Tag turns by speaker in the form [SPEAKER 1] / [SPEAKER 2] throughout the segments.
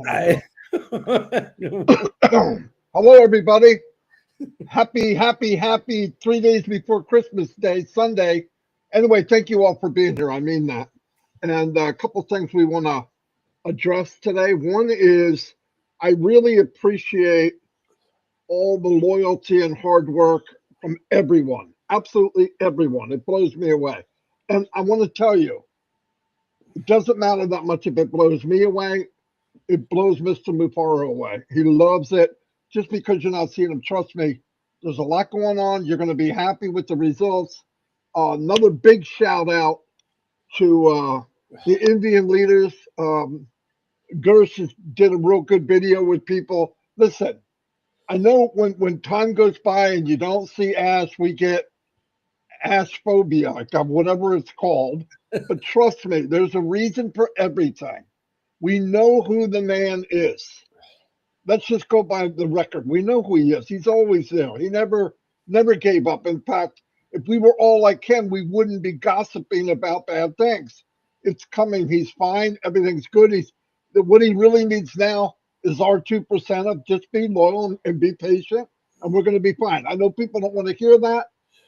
[SPEAKER 1] I,
[SPEAKER 2] Hello, everybody. Happy 3 days before Christmas Day, Sunday. Anyway, thank you all for being here. I mean that. And a couple things we want to address today. One is I really appreciate all the loyalty and hard work from everyone, absolutely everyone. It blows me away. And I want to tell you, it doesn't matter that much if it blows me away. It blows Mr. Mufaro away. He loves it. Just because you're not seeing him, trust me, there's a lot going on. You're going to be happy with the results. Another big shout out to the Indian leaders. Gersh did a real good video with people. Listen, I know when time goes by and you don't see Ash, we get Ash phobia, like whatever it's called. But trust me, there's a reason for everything. We know who the man is. Let's just go by the record. We know who he is. He's always there. He never gave up. In fact, if we were all like him, we wouldn't be gossiping about bad things. It's coming. He's fine. Everything's good. What he really needs now is our 2% of just be loyal and be patient, and we're going to be fine. I know people don't want to hear that.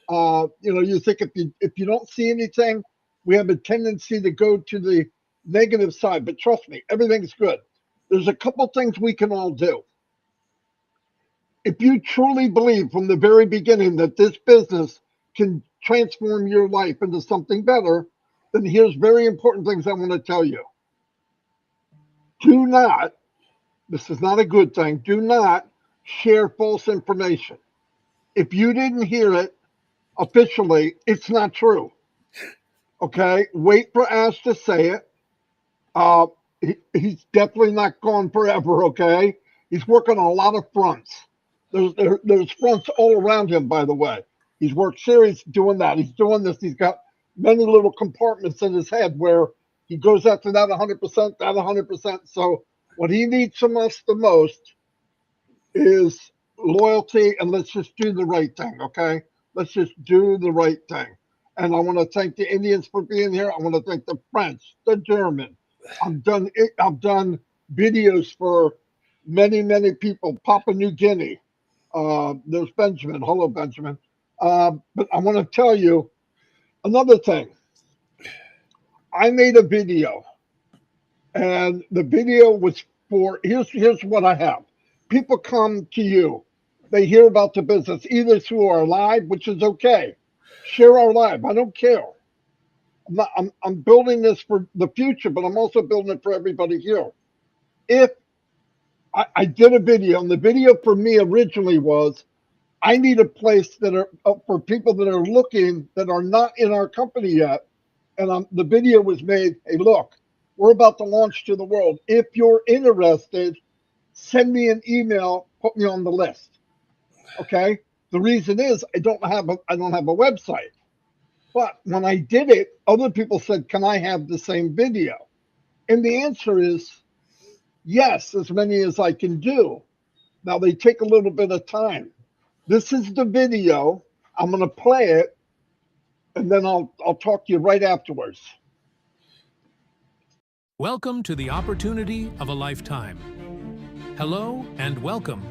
[SPEAKER 2] You think if you don't see anything, we have a tendency to go to the negative side. But trust me, everything's good. There's a couple things we can all do. If you truly believe from the very beginning that this business can transform your life into something better, then here's very important things I want to tell you. Do not, this is not a good thing, do not share false information. If you didn't hear it officially, it's not true. Okay? Wait for Ash to say it. He's definitely not gone forever, okay? He's working on a lot of fronts. There's fronts all around him, by the way. He's worked series doing that. He's doing this. He's got many little compartments in his head where he goes after that 100%, that 100%. So what he needs from us the most is loyalty, and let's just do the right thing, okay? Let's just do the right thing. And I want to thank the Indians for being here. I want to thank the French, the German. I've done videos for many people. Papua New Guinea. There's Benjamin. Hello, Benjamin. But I want to tell you another thing. I made a video, and the video was for here's what I have. People come to you. They hear about the business either through our live, which is okay. Share our live. I don't care. I'm building this for the future, but I'm also building it for everybody here. If I did a video, and the video for me originally was, I need a place that are for people that are looking that are not in our company yet. And the video was made, hey, look, we're about to launch to the world. If you're interested, send me an email, put me on the list. Okay? The reason is I don't have a website. But when I did it, other people said, can I have the same video? And the answer is yes, as many as I can do. Now, they take a little bit of time. This is the video. I'm going to play it, and then I'll talk to you right afterwards.
[SPEAKER 3] Welcome to the opportunity of a lifetime. Hello and welcome.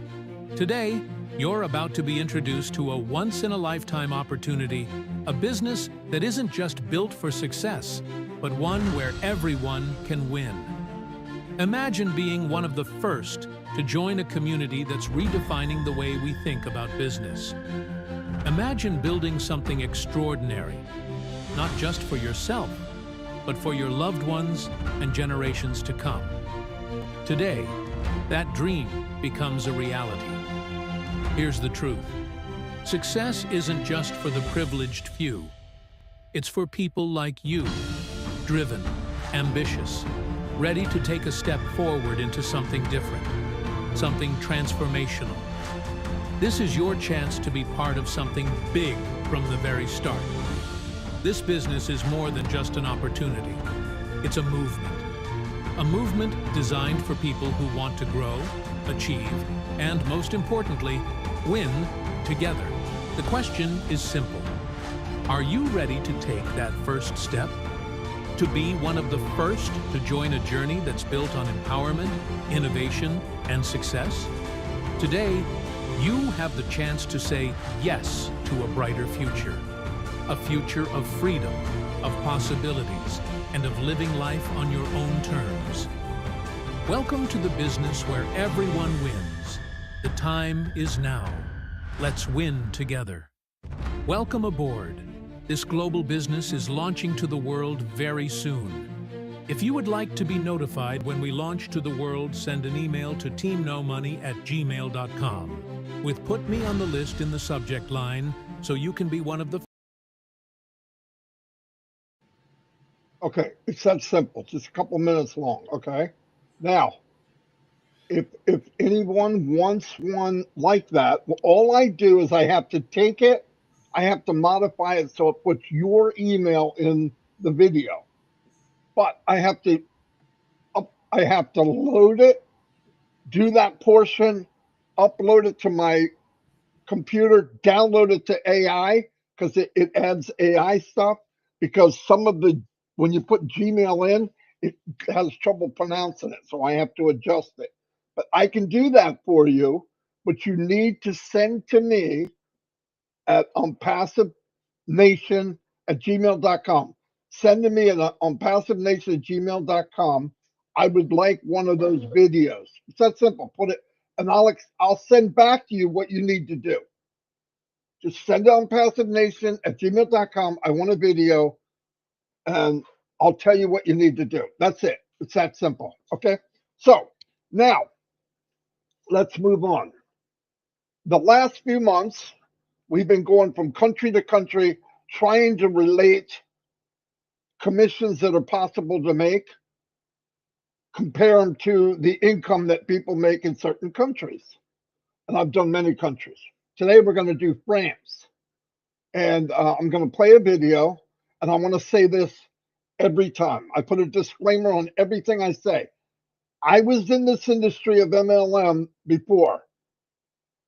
[SPEAKER 3] Today, you're about to be introduced to a once-in-a-lifetime opportunity, a business that isn't just built for success, but one where everyone can win. Imagine being one of the first to join a community that's redefining the way we think about business. Imagine building something extraordinary, not just for yourself, but for your loved ones and generations to come. Today, that dream becomes a reality. Here's the truth. Success isn't just for the privileged few. It's for people like you, driven, ambitious, ready to take a step forward into something different, something transformational. This is your chance to be part of something big from the very start. This business is more than just an opportunity. It's a movement designed for people who want to grow, achieve, and most importantly, win together. The question is simple. Are you ready to take that first step? to be one of the first to join a journey that's built on empowerment, innovation, and success? Today, you have the chance to say yes to a brighter future. A future of freedom, of possibilities, and of living life on your own terms. Welcome to the business where everyone wins. The time is now. Let's win together. Welcome aboard. This global business is launching to the world very soon. If you would like to be notified when we launch to the world, send an email to teamnomoney@gmail.com with "Put me on the list" in the subject line so you can be one of the.
[SPEAKER 2] Okay, it's that simple. Just a couple minutes long. Okay. Now, if anyone wants one like that, well, all I do is I have to take it, I have to modify it so it puts your email in the video. But I have to load it, do that portion, upload it to my computer, download it to AI because it adds AI stuff. Because when you put Gmail in, it has trouble pronouncing it. So I have to adjust it. But I can do that for you. But you need to send to me at passivenation@gmail.com. Send to me on passivenation@gmail.com. I would like one of those videos. It's that simple. Put it, and I'll send back to you what you need to do. Just send it on passivenation@gmail.com. I want a video, and I'll tell you what you need to do. That's it. It's that simple. Okay. So now let's move on. The last few months, we've been going from country to country trying to relate commissions that are possible to make, compare them to the income that people make in certain countries. And I've done many countries. Today, we're going to do France. And I'm going to play a video. And I want to say this every time. I put a disclaimer on everything I say. I was in this industry of MLM before.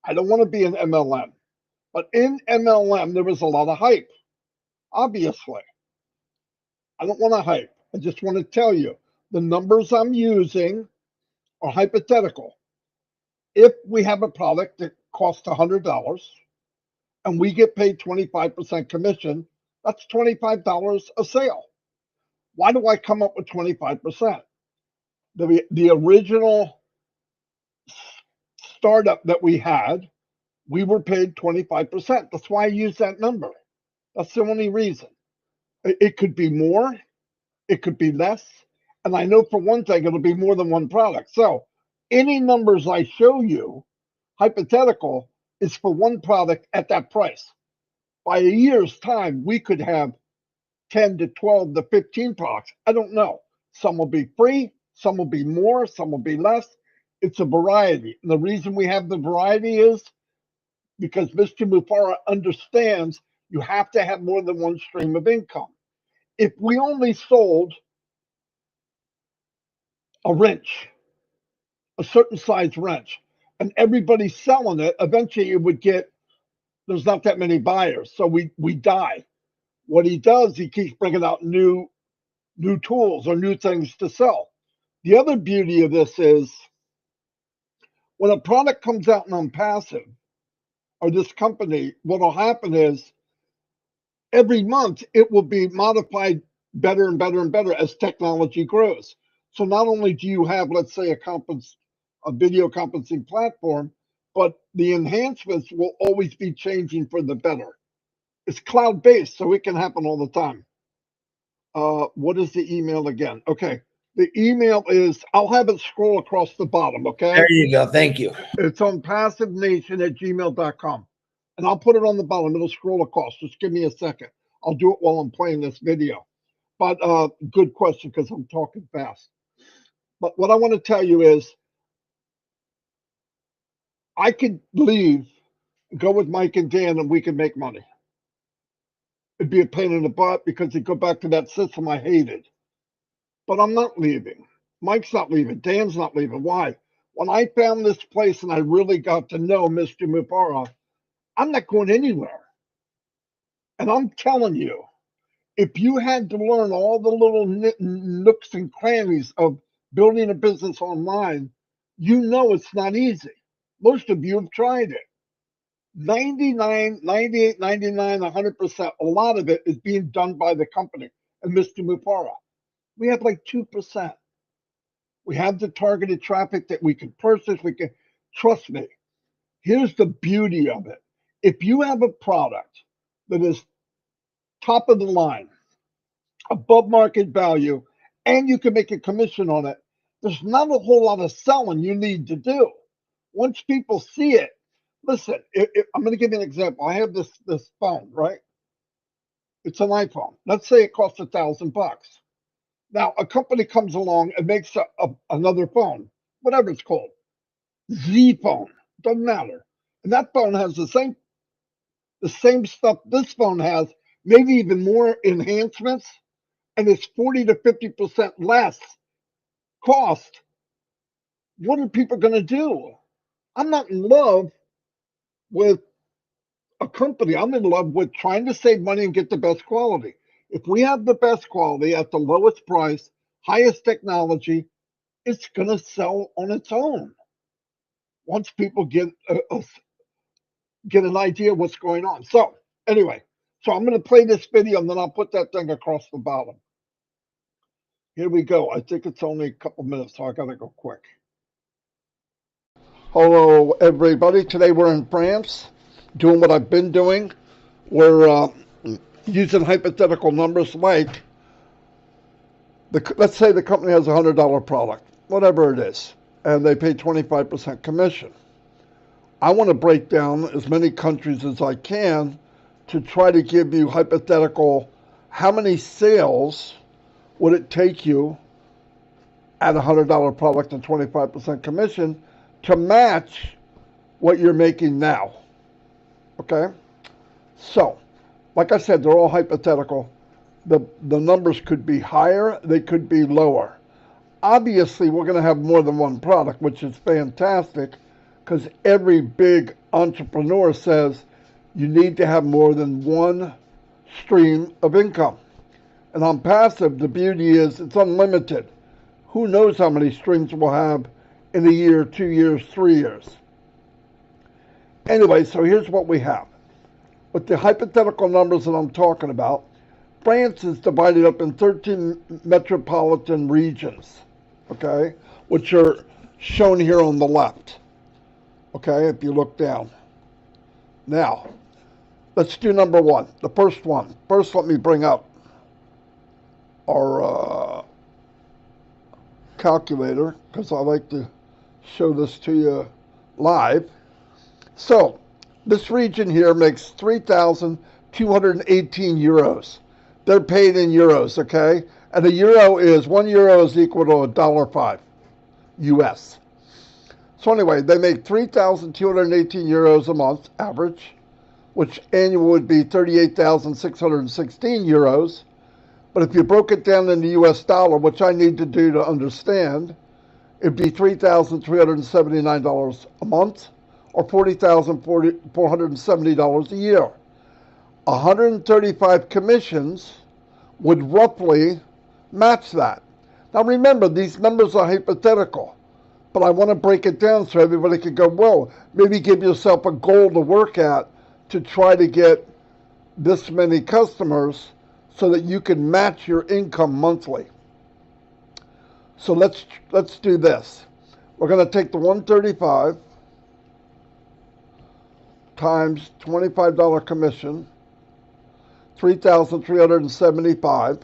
[SPEAKER 2] I don't want to be an MLM. But in MLM, there was a lot of hype, obviously. I don't want to hype. I just want to tell you the numbers I'm using are hypothetical. If we have a product that costs $100 and we get paid 25% commission, that's $25 a sale. Why do I come up with 25%? The original startup that we had, we were paid 25%. That's why I use that number. That's the only reason. It could be more, it could be less. And I know for one thing, it'll be more than one product. So any numbers I show you, hypothetical, is for one product at that price. By a year's time, we could have 10 to 12 to 15 products. I don't know. Some will be free, some will be more, some will be less. It's a variety. And the reason we have the variety is because Mr. Mufara understands you have to have more than one stream of income. If we only sold a wrench, a certain size wrench, and everybody's selling it, eventually it would there's not that many buyers. So we die. What he does, he keeps bringing out new tools or new things to sell. The other beauty of this is when a product comes out on passive or this company, what will happen is every month it will be modified better and better and better as technology grows. So not only do you have, let's say, a video conferencing platform, but the enhancements will always be changing for the better. It's cloud-based, so it can happen all the time. What is the email again? Okay. The email is, I'll have it scroll across the bottom, okay?
[SPEAKER 1] There you go. Thank you.
[SPEAKER 2] It's on passivenation@gmail.com. And I'll put it on the bottom. It'll scroll across. Just give me a second. I'll do it while I'm playing this video. But good question because I'm talking fast. But what I want to tell you is I could leave, go with Mike and Dan, and we could make money. It'd be a pain in the butt because it'd go back to that system I hated. But I'm not leaving. Mike's not leaving. Dan's not leaving. Why? When I found this place and I really got to know Mr. Mufara, I'm not going anywhere. And I'm telling you, If you had to learn all the little nooks and crannies of building a business online, you know it's not easy. Most of you have tried it. 99, 98, 99, 100%, a lot of it is being done by the company and Mr. Mufara. We have like 2%. We have the targeted traffic that we can purchase. We can, trust me, here's the beauty of it. If you have a product that is top of the line, above market value, and you can make a commission on it, there's not a whole lot of selling you need to do. Once people see it, listen, I'm going to give you an example. I have this phone, right? It's an iPhone. Let's say it costs $1,000. Now a company comes along and makes another phone, whatever it's called, Z phone, doesn't matter, and that phone has the same stuff this phone has, maybe even more enhancements, and it's 40 to 50% less cost. What are people going to do? I'm not in love with a company. I'm in love with trying to save money and get the best quality. If we have the best quality at the lowest price, highest technology, it's going to sell on its own once people get an idea of what's going on. So anyway, so I'm going to play this video and then I'll put that thing across the bottom. Here we go. I think it's only a couple minutes, so I got to go quick. Hello, everybody. Today we're in France doing what I've been doing. We're using hypothetical numbers like, let's say the company has a $100 product, whatever it is, and they pay 25% commission. I want to break down as many countries as I can to try to give you hypothetical, how many sales would it take you at a $100 product and 25% commission to match what you're making now. Okay? So, like I said, they're all hypothetical. The numbers could be higher, they could be lower. Obviously, we're going to have more than one product, which is fantastic, because every big entrepreneur says you need to have more than one stream of income. And on passive, the beauty is it's unlimited. Who knows how many streams we'll have in a year, 2 years, 3 years. Anyway, so here's what we have. With the hypothetical numbers that I'm talking about, France is divided up in 13 metropolitan regions, okay, which are shown here on the left, okay, if you look down. Now, let's do number one, the first one. First, let me bring up our calculator, because I like to show this to you live. So, this region here makes 3,218 euros. They're paid in euros, okay? And a euro is, 1 euro is equal to $1.05 US. So anyway, they make 3,218 euros a month, average, which annual would be 38,616 euros. But if you broke it down into US dollar, which I need to do to understand, it'd be $3,379 a month, or $40,470 a year. 135 commissions would roughly match that. Now remember, these numbers are hypothetical, but I want to break it down so everybody can go, well, maybe give yourself a goal to work at to try to get this many customers so that you can match your income monthly. So let's do this. We're going to take the 135 times $25 commission, 3,375.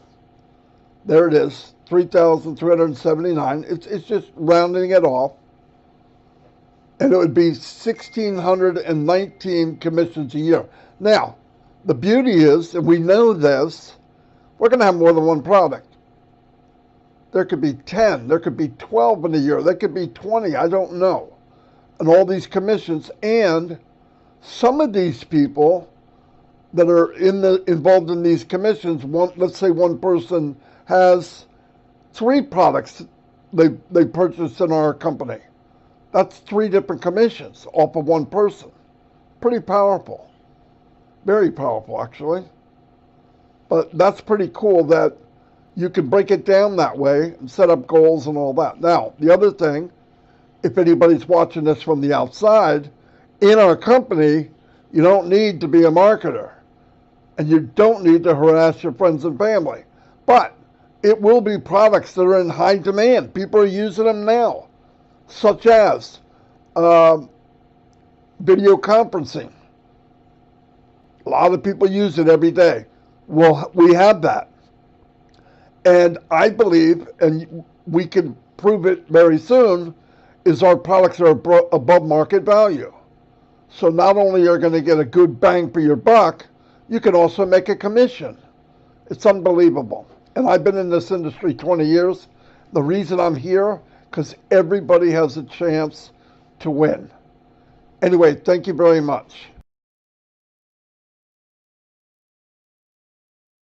[SPEAKER 2] There it is, 3,379. It's just rounding it off. And it would be 1,619 commissions a year. Now, the beauty is, and we know this, we're going to have more than one product. There could be 10, there could be 12 in a year, there could be 20, I don't know. And all these commissions, and some of these people that are involved in these commissions, let's say one person has 3 products they purchased in our company. That's 3 different commissions off of one person. Pretty powerful. Very powerful, actually. But that's pretty cool that you can break it down that way and set up goals and all that. Now, the other thing, if anybody's watching this from the outside, in our company, you don't need to be a marketer and you don't need to harass your friends and family. But it will be products that are in high demand. People are using them now, such as um, video conferencing. A lot of people use it every day. Well, we have that. And I believe, and we can prove it very soon, is our products are above market value. So not only are you going to get a good bang for your buck, you can also make a commission. It's unbelievable. And I've been in this industry 20 years. The reason I'm here, because everybody has a chance to win. Anyway, thank you very much.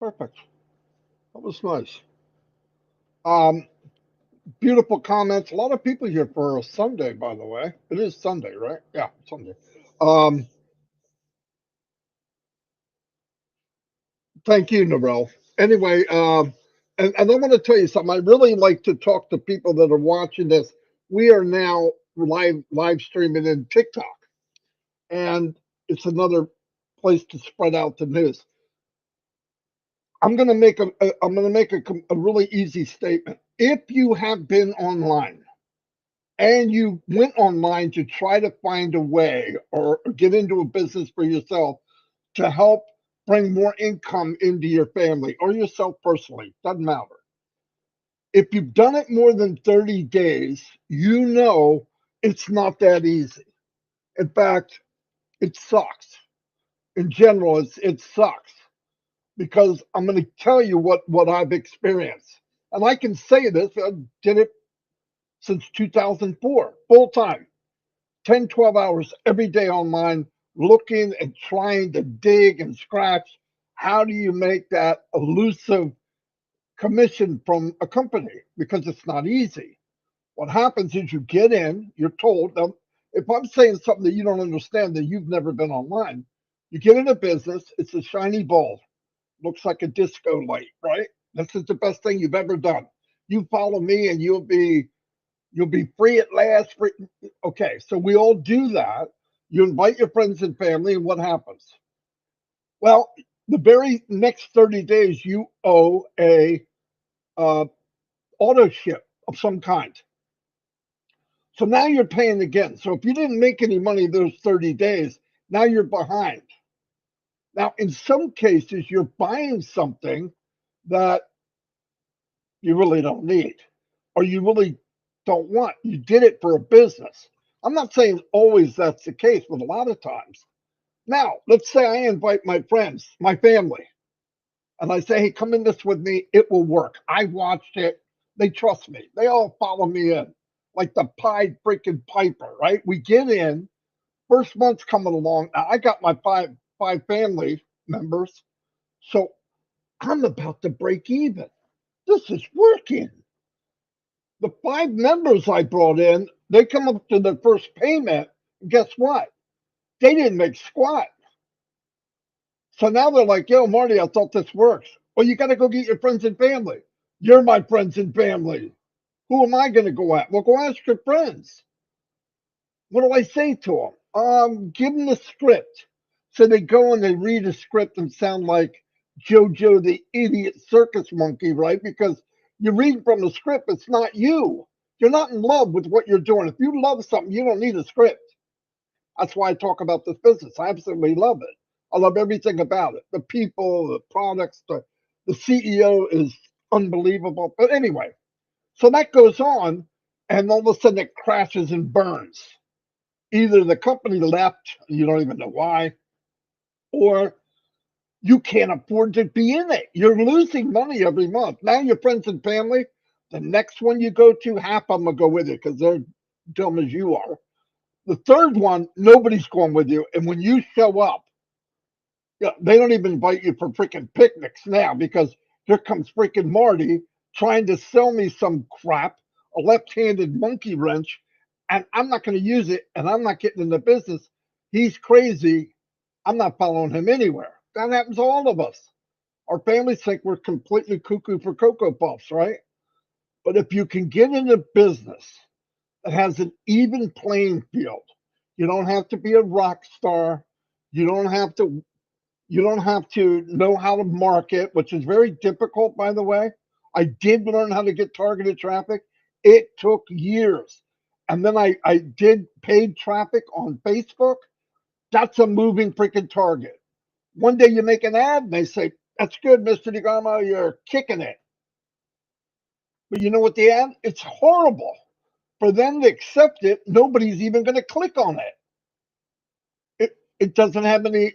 [SPEAKER 2] Perfect. That was nice. Um, Beautiful comments. A lot of people here for a Sunday, by the way. It is Sunday, right? Yeah, Sunday. Um, Thank you, Narelle. Anyway, and I want to tell you something. I really like to talk to people that are watching this. We are now live streaming in TikTok, and it's another place to spread out the news. I'm going to make a really easy statement. If you have been online and you went online to try to find a way or get into a business for yourself to help bring more income into your family or yourself personally, doesn't matter. If you've done it more than 30 days, you know it's not that easy. In fact, it sucks. In general, it sucks because I'm going to tell you what I've experienced. And I can say this, I did it since 2004, full time, 10, 12 hours every day online, looking and trying to dig and scratch. How do you make that elusive commission from a company? Because it's not easy. What happens is you get in, you're told, now, if I'm saying something that you don't understand, then you've never been online. You get in a business, it's a shiny ball, looks like a disco light, right? This is the best thing you've ever done. You follow me and you'll be free at last. Free. Okay, so we all do that. You invite your friends and family, and what happens? Well, the very next 30 days, you owe a uh, auto ship of some kind. So now you're paying again. So if you didn't make any money those 30 days, now you're behind. Now, in some cases, you're buying something that you really don't need or you really don't want. You did it for a business. I'm not saying always that's the case, but a lot of times. Now, let's say I invite my friends, my family, and I say, hey, come in this with me. It will work. I watched it. They trust me. They all follow me in like the Pied freaking Piper, right? We get in. First month's coming along. Now, I got my five family members. So I'm about to break even. This is working. The five members I brought in, they come up to their first payment. And guess what? They didn't make squat. So now they're like, yo, Marty, I thought this works. Well, you got to go get your friends and family. You're my friends and family. Who am I going to go at? Well, go ask your friends. What do I say to them? Give them the script. So they go and they read a script and sound like JoJo the idiot circus monkey, right? Because you read from the script, it's not you. You're not in love with what you're doing. If you love something, you don't need a script. That's why I talk about this business. I absolutely love it. I love everything about it. The people, the products, the CEO is unbelievable. But anyway, so that goes on, and all of a sudden it crashes and burns. Either the company left, you don't even know why, or you can't afford to be in it. You're losing money every month. Now your friends and family, the next one you go to, half of them will go with you because they're dumb as you are. The third one, nobody's going with you. And when you show up, they don't even invite you for freaking picnics now because here comes freaking Marty trying to sell me some crap, a left-handed monkey wrench, and I'm not going to use it, and I'm not getting in the business. He's crazy. I'm not following him anywhere. That happens to all of us. Our families think we're completely cuckoo for Cocoa Puffs, right? But if you can get in a business that has an even playing field, you don't have to be a rock star. You don't have to you don't have to know how to market, which is very difficult, by the way. I did learn how to get targeted traffic. It took years. And then I did paid traffic on Facebook. That's a moving freaking target. One day you make an ad and they say, "That's good, Mr. DeGarmo, you're kicking it." But you know what the ad? It's horrible. For them to accept it, nobody's even going to click on it. It doesn't have any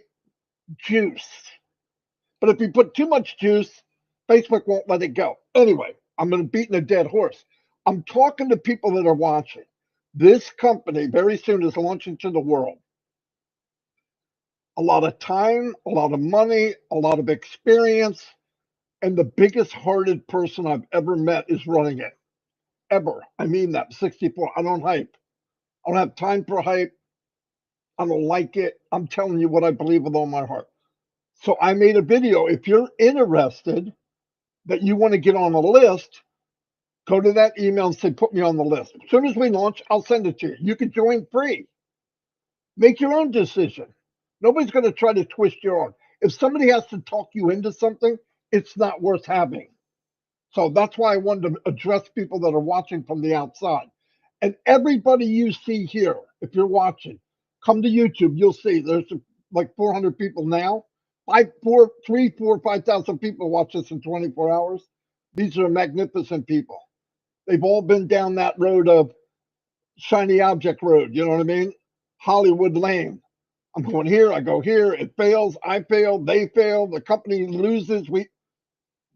[SPEAKER 2] juice. But if you put too much juice, Facebook won't let it go. Anyway, I'm going to beat a dead horse. I'm talking to people that are watching. This company very soon is launching to the world. A lot of time, a lot of money, a lot of experience, and the biggest hearted person I've ever met is running it. Ever. I mean that. 64. I don't hype. I don't have time for hype. I don't like it. I'm telling you what I believe with all my heart. So I made a video. If you're interested that you want to get on a list, go to that email and say, put me on the list. As soon as we launch, I'll send it to you. You can join free. Make your own decision. Nobody's going to try to twist your arm. If somebody has to talk you into something, it's not worth having. So that's why I wanted to address people that are watching from the outside. And everybody you see here, if you're watching, come to YouTube. You'll see there's like 400 people now. 5,000 people watch this in 24 hours. These are magnificent people. They've all been down that road of shiny object road. You know what I mean? Hollywood Lane. I'm going here. I go here. It fails. I fail. They fail. The company loses.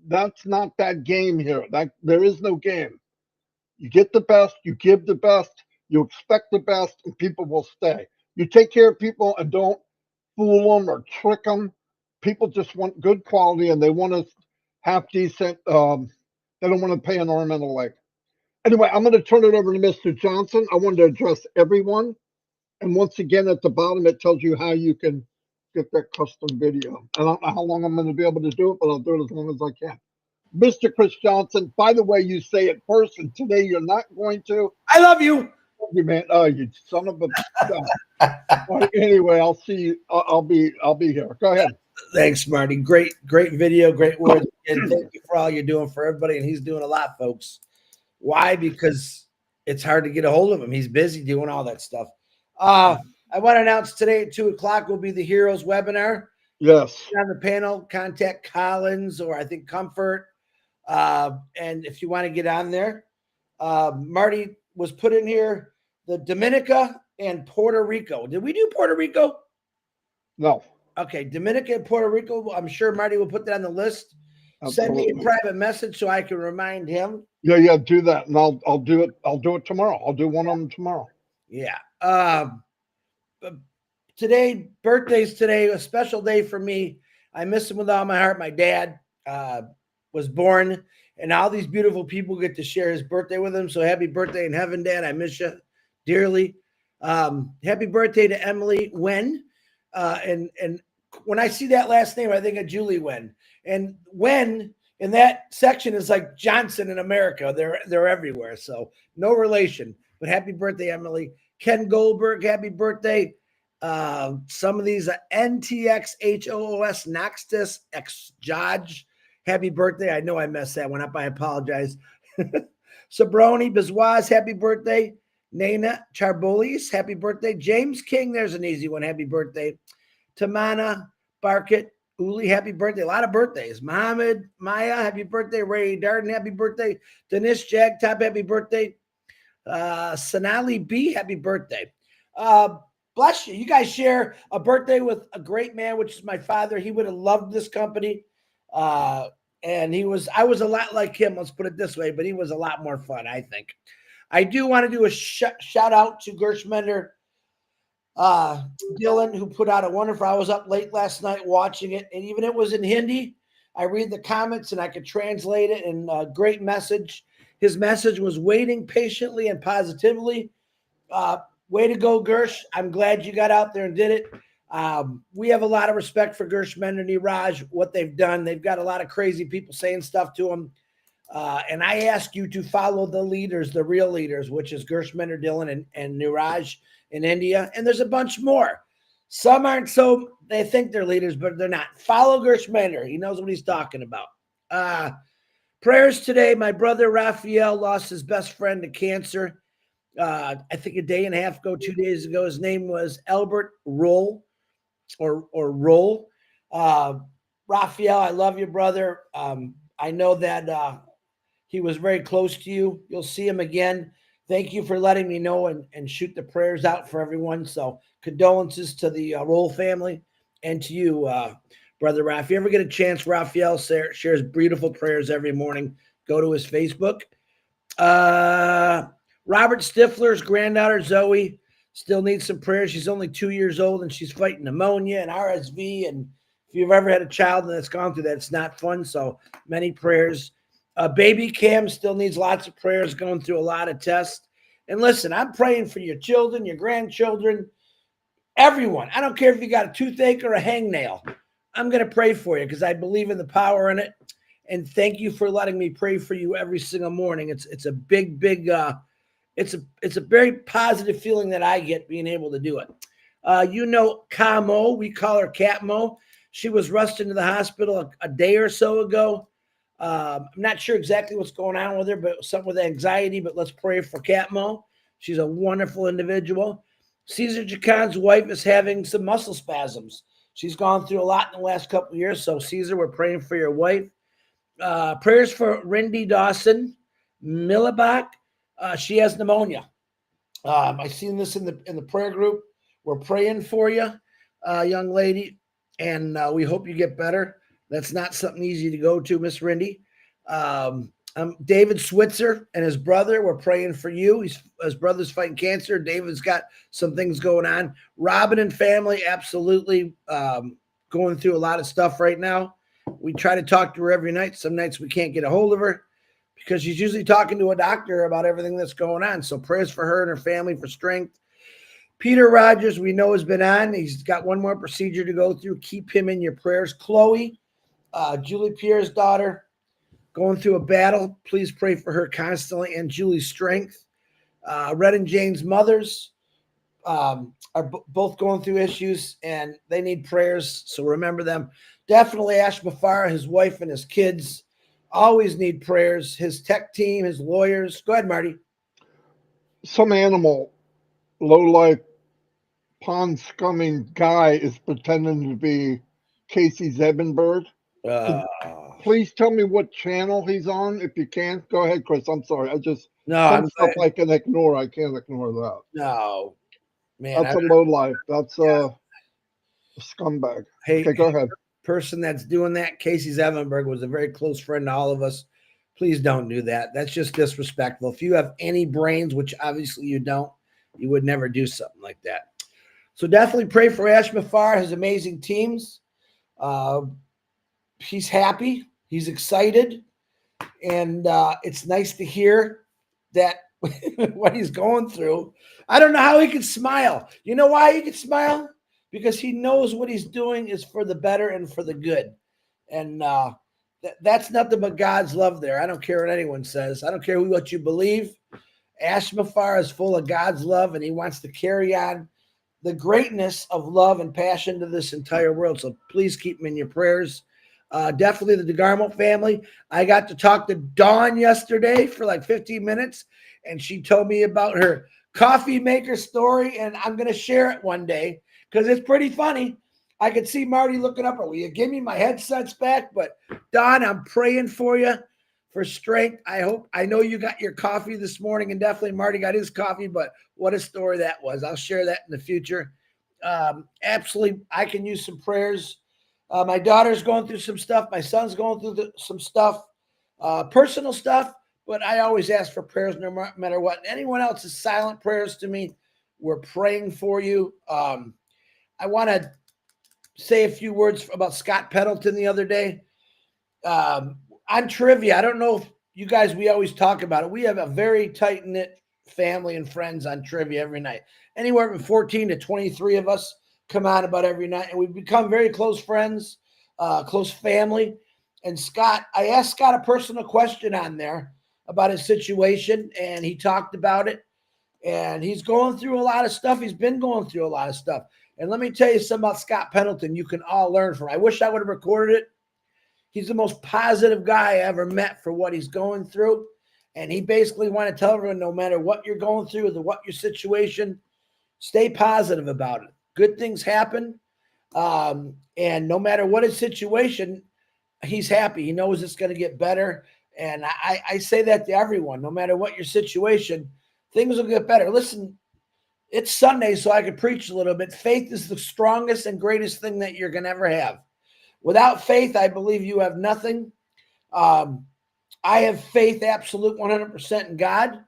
[SPEAKER 2] That's not that game here. There is no game. You get the best. You give the best. You expect the best, and people will stay. You take care of people and don't fool them or trick them. People just want good quality and they want to half decent. They don't want to pay an arm and a leg. Anyway, I'm going to turn it over to Mr. Johnson. I wanted to address everyone. And once again, at the bottom, it tells you how you can get that custom video. I don't know how long I'm going to be able to do it, but I'll do it as long as I can. Mr. Chris Johnson, by the way, you say it first, and today you're not going to.
[SPEAKER 1] I love you.
[SPEAKER 2] Love you, man. Oh, you son of a. Right, anyway, I'll see you. I'll be here. Go ahead.
[SPEAKER 1] Thanks, Marty. Great video, great words. And thank you for all you're doing for everybody. And he's doing a lot, folks. Why? Because it's hard to get a hold of him. He's busy doing all that stuff. I want to announce today at 2:00 will be the Heroes webinar.
[SPEAKER 2] Yes.
[SPEAKER 1] On the panel, contact Collins or I think Comfort. And if you want to get on there, Marty was put in here, the Dominica and Puerto Rico. Did we do Puerto Rico?
[SPEAKER 2] No.
[SPEAKER 1] Okay, Dominica and Puerto Rico. I'm sure Marty will put that on the list.
[SPEAKER 2] Absolutely.
[SPEAKER 1] Send me a private message so I can remind him.
[SPEAKER 2] Yeah, do that, and I'll do it. I'll do it tomorrow. I'll do one of them tomorrow.
[SPEAKER 1] Yeah. Today, birthday's today, a special day for me. I miss him with all my heart. My dad was born, and all these beautiful people get to share his birthday with him. So happy birthday in heaven, Dad. I miss you dearly. Happy birthday to Emily Wen. And when I see that last name, I think of Julie Wen. And Wen in that section is like Johnson in America. They're everywhere. So no relation. But happy birthday, Emily. Ken Goldberg, happy birthday. Some of these are NTXHOOS Noxtus X Judge. Happy birthday. I know I messed that one up. I apologize. Sabroni Bizwaz, happy birthday. Nana Charbolis, happy birthday. James King, there's an easy one. Happy birthday. Tamana Barkett, Uli, happy birthday. A lot of birthdays. Mohammed Maya, happy birthday. Ray Darden, happy birthday. Dennis Jagtop, happy birthday. Sonali B, happy birthday. Bless you. You guys share a birthday with a great man, which is my father. He would have loved this company. And I was a lot like him, let's put it this way, but he was a lot more fun, I think. I do want to do a shout out to Gershmender Dylan, who put out a wonderful, I was up late last night watching it, and even it was in Hindi. I read the comments and I could translate it, and a great message. His message was waiting patiently and positively. Way to go, Gersh. I'm glad you got out there and did it. We have a lot of respect for Gershman and Niraj, what they've done. They've got a lot of crazy people saying stuff to them. And I ask you to follow the leaders, the real leaders, which is Gershman, Dylan, and Niraj in India. And there's a bunch more. Some aren't so, they think they're leaders, but they're not. Follow Gershman. He knows what he's talking about. Prayers today. My brother Raphael lost his best friend to cancer. I think a day and a half ago, 2 days ago. His name was Albert Roll or Roll. Raphael, I love you, brother. I know that he was very close to you. You'll see him again. Thank you for letting me know and shoot the prayers out for everyone. So condolences to the Roll family and to you, Brother Raph. If you ever get a chance, Raphael shares beautiful prayers every morning. Go to his Facebook. Robert Stifler's granddaughter, Zoe, still needs some prayers. She's only 2 years old, and she's fighting pneumonia and RSV. And if you've ever had a child that's gone through that, it's not fun. So many prayers. Baby Cam still needs lots of prayers, going through a lot of tests. And listen, I'm praying for your children, your grandchildren, everyone. I don't care if you got a toothache or a hangnail. I'm going to pray for you because I believe in the power in it. And thank you for letting me pray for you every single morning. It's a big, it's a very positive feeling that I get being able to do it. Kamo, we call her Catmo. She was rushed into the hospital a day or so ago. I'm not sure exactly what's going on with her, but something with anxiety. But let's pray for Catmo. She's a wonderful individual. Caesar Jacan's wife is having some muscle spasms. She's gone through a lot in the last couple of years. So, Caesar, we're praying for your wife. Prayers for Rindy Dawson, Millibach. She has pneumonia. I seen this in the prayer group. We're praying for you, young lady, and we hope you get better. That's not something easy to go to, Miss Rindy. David Switzer and his brother, we're praying for you. His brother's fighting cancer. David's got some things going on. Robin and family, absolutely going through a lot of stuff right now. We try to talk to her every night. Some nights we can't get a hold of her because she's usually talking to a doctor about everything that's going on. So prayers for her and her family for strength. Peter Rogers, we know, has been on. He's got one more procedure to go through. Keep him in your prayers. Chloe, Julie Pierre's daughter, going through a battle. Please pray for her constantly and Julie's strength. Red and Jane's mothers are both going through issues, and they need prayers, so remember them. Definitely Ash Mafara, his wife, and his kids always need prayers. His tech team, his lawyers. Go ahead, Marty.
[SPEAKER 2] Some animal, low-life, pond-scumming guy is pretending to be Casey Zebenberg. Please tell me what channel he's on. If you can't, go ahead, Chris. I'm sorry. Some stuff I can ignore. I can't ignore that.
[SPEAKER 1] No, man.
[SPEAKER 2] That's a low life. That's a scumbag.
[SPEAKER 1] Hey,
[SPEAKER 2] okay, go ahead.
[SPEAKER 1] Person that's doing that, Casey Zevenberg, was a very close friend to all of us. Please don't do that. That's just disrespectful. If you have any brains, which obviously you don't, you would never do something like that. So definitely pray for Ash Mafar, his amazing teams. He's happy. He's excited. And it's nice to hear that what he's going through. I don't know how he can smile. You know why he can smile? Because he knows what he's doing is for the better and for the good. And that's nothing but God's love there. I don't care what anyone says. I don't care what you believe. Ash Mafar is full of God's love, and he wants to carry on the greatness of love and passion to this entire world. So please keep him in your prayers. Definitely the DeGarmo family. I got to talk to Dawn yesterday for like 15 minutes, and she told me about her coffee maker story, and I'm going to share it one day because it's pretty funny. I could see Marty looking up. Will you give me my headsets back? But Dawn, I'm praying for you for strength. I know you got your coffee this morning, and definitely Marty got his coffee, but what a story that was. I'll share that in the future. Absolutely, I can use some prayers. My daughter's going through some stuff. My son's going through some stuff, personal stuff, but I always ask for prayers no matter what. Anyone else's silent prayers to me, we're praying for you. I want to say a few words about Scott Pendleton the other day. On trivia, I don't know if you guys, we always talk about it. We have a very tight-knit family and friends on trivia every night. Anywhere from 14 to 23 of us. come on about every night, and we've become very close friends, close family. And Scott, I asked Scott a personal question on there about his situation, and he talked about it. And he's going through a lot of stuff. He's been going through a lot of stuff. And let me tell you something about Scott Pendleton you can all learn from. I wish I would have recorded it. He's the most positive guy I ever met for what he's going through. And he basically wanted to tell everyone, no matter what you're going through or what your situation, stay positive about it. Good things happen. And no matter what his situation, he's happy. He knows it's going to get better. And I say that to everyone, no matter what your situation, things will get better. Listen, it's Sunday, so I could preach a little bit. Faith is the strongest and greatest thing that you're going to ever have. Without faith, I believe you have nothing. I have faith, absolute 100% in God.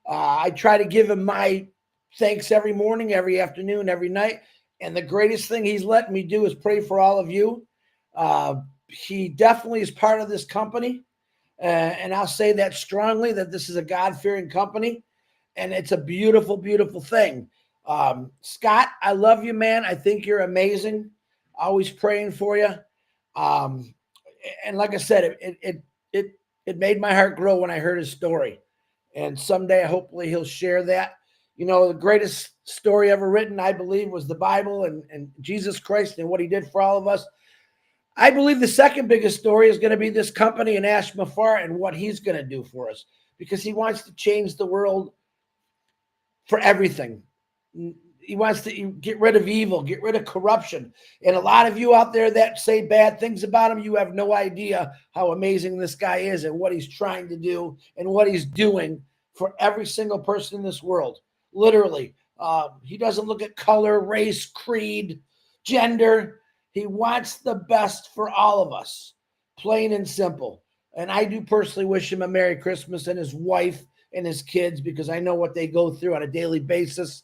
[SPEAKER 1] I try to give him my thanks every morning, every afternoon, every night. And the greatest thing he's letting me do is pray for all of you. He definitely is part of this company. And I'll say that strongly, that this is a God-fearing company. And it's a beautiful, beautiful thing. Scott, I love you, man. I think you're amazing. Always praying for you. And like I said, it made my heart grow when I heard his story. And someday, hopefully, he'll share that. You know, the greatest story ever written, I believe, was the Bible and Jesus Christ and what he did for all of us. I believe the second biggest story is going to be this company and Ash Mafar and what he's going to do for us, because he wants to change the world for everything. He wants to get rid of evil, get rid of corruption. And a lot of you out there that say bad things about him, you have no idea how amazing this guy is and what he's trying to do and what he's doing for every single person in this world. Literally. He doesn't look at color, race, creed, gender. He wants the best for all of us, plain and simple. And I do personally wish him a Merry Christmas, and his wife and his kids, because I know what they go through on a daily basis.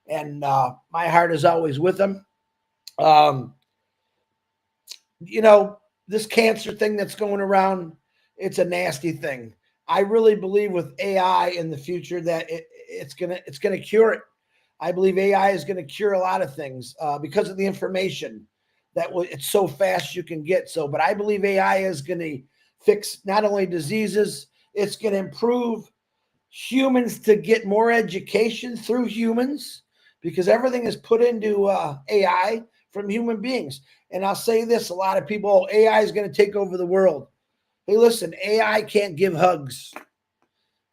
[SPEAKER 1] And my heart is always with them. You know, this cancer thing that's going around, it's a nasty thing. I really believe with AI in the future that it's gonna cure it. I believe AI is going to cure a lot of things because of the information it's so fast you can get. But I believe AI is going to fix not only diseases, it's going to improve humans to get more education through humans, because everything is put into AI from human beings. And I'll say this, a lot of people, AI is going to take over the world. Hey, listen, AI can't give hugs.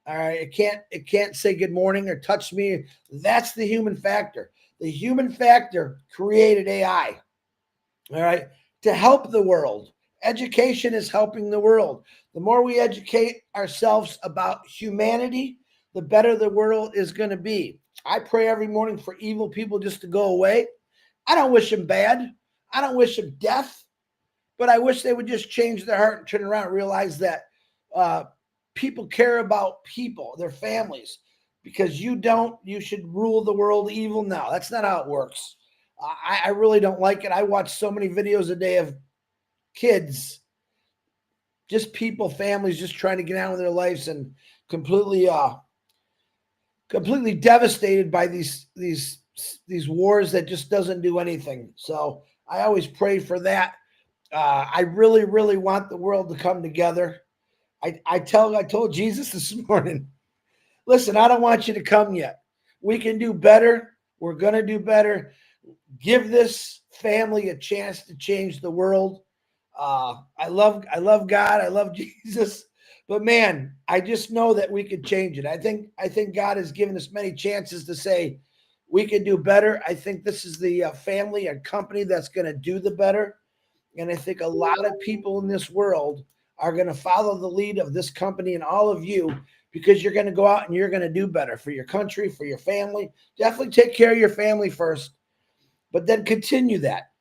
[SPEAKER 1] All right, it can't say good morning or touch me. That's the human factor. The human factor created AI. All right, to help the world. Education is helping the world. The more we educate ourselves about humanity, the better the world is going to be. I pray every morning for evil people just to go away. I don't wish them bad. I don't wish them death. But I wish they would just change their heart and turn around and realize that people care about people, their families. Because you should rule the world evil. No, that's not how it works. I really don't like it. I watch so many videos a day of kids, just people, families, just trying to get on with their lives and completely devastated by these wars that just doesn't do anything. So I always pray for that. I really, really want the world to come together. I told Jesus this morning, listen, I don't want you to come yet. We can do better. We're going to do better. Give this family a chance to change the world. I love God. I love Jesus. But man, I just know that we could change it. I think God has given us many chances to say we can do better. I think this is the family and company that's going to do the better. And I think a lot of people in this world are going to follow the lead of this company and all of you, because you're going to go out and you're going to do better for your country, for your family. Definitely take care of your family first, but then continue that.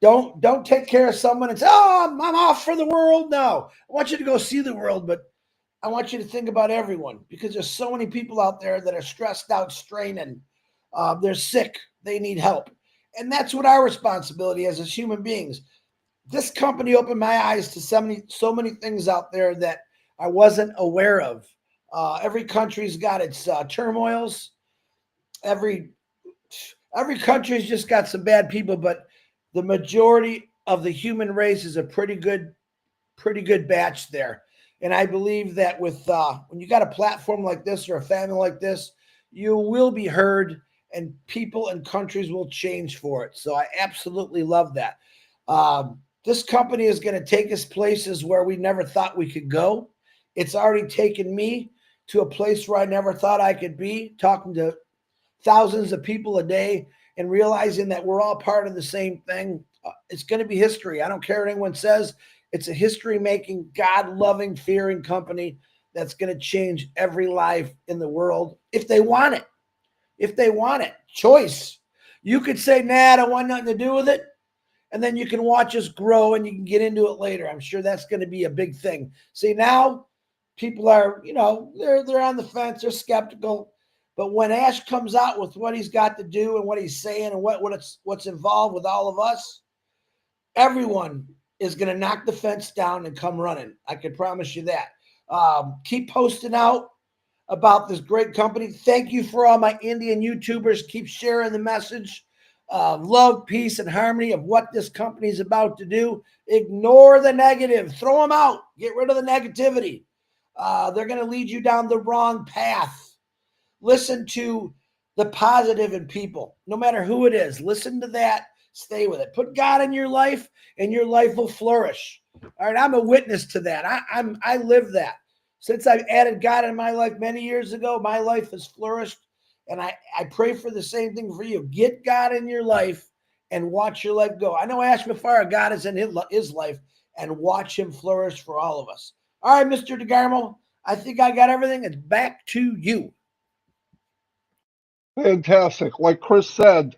[SPEAKER 1] Don't take care of someone and say, oh, I'm off for the world. No, I want you to go see the world, but I want you to think about everyone, because there's so many people out there that are stressed out, straining. They're sick. They need help. And that's what our responsibility is as human beings. This company opened my eyes to so many things out there that I wasn't aware of. Every country's got its turmoils. Every Every country's just got some bad people, but the majority of the human race is a pretty good batch there. And I believe that with when you got a platform like this or a family like this, you will be heard, and people and countries will change for it. So I absolutely love that. This company is going to take us places where we never thought we could go. It's already taken me to a place where I never thought I could be, talking to thousands of people a day and realizing that we're all part of the same thing. It's going to be history. I don't care what anyone says. It's a history-making, God-loving, fearing company that's going to change every life in the world if they want it. If they want it. Choice. You could say, nah, I don't want nothing to do with it. And then you can watch us grow and you can get into it later. I'm sure that's going to be a big thing. See, now people are, they're on the fence. They're skeptical. But when Ash comes out with what he's got to do and what he's saying and what's involved with all of us, everyone is going to knock the fence down and come running. I can promise you that. Keep posting out about this great company. Thank you for all my Indian YouTubers. Keep sharing the message of love, peace, and harmony of what this company is about to do. Ignore the negative. Throw them out. Get rid of the negativity. They're going to lead you down the wrong path. Listen to the positive in people, no matter who it is. Listen to that. Stay with it. Put God in your life, and your life will flourish. All right, I'm a witness to that. I live that. Since I've added God in my life many years ago, my life has flourished, and I pray for the same thing for you. Get God in your life and watch your life go. I know Ash Mafara, God is in his life, and watch him flourish for all of us. All right, Mr. DeGarmo, I think I got everything. It's back to you.
[SPEAKER 2] Fantastic. Like Chris said,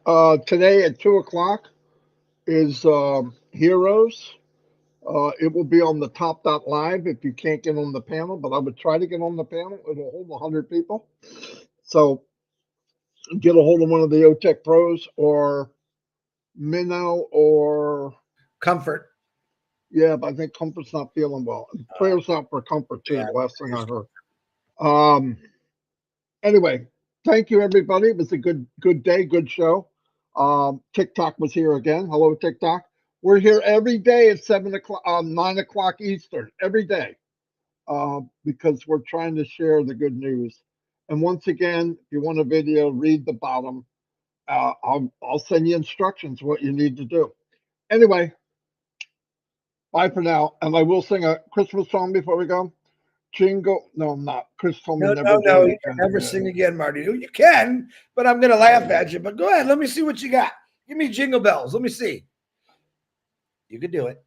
[SPEAKER 2] today at 2:00 is Heroes. It will be on the top.live if you can't get on the panel, but I would try to get on the panel. It'll hold 100 people. So get a hold of one of the OTech pros or Minnow or
[SPEAKER 1] Comfort.
[SPEAKER 2] Yeah, but I think Comfort's not feeling well. Prayers out for Comfort too.
[SPEAKER 1] Yeah.
[SPEAKER 2] The last thing I heard. Anyway, thank you everybody. It was a good day, good show. TikTok was here again. Hello, TikTok. We're here every day at 9 o'clock Eastern, every day, because we're trying to share the good news. And once again, if you want a video, read the bottom. I'll send you instructions what you need to do. Anyway, bye for now. And I will sing a Christmas song before we go. Jingle. No, I'm not. Chris told me never do it
[SPEAKER 1] You can never sing again, Marty. You can, but I'm going to laugh at you. But go ahead. Let me see what you got. Give me Jingle Bells. Let me see. You could do it.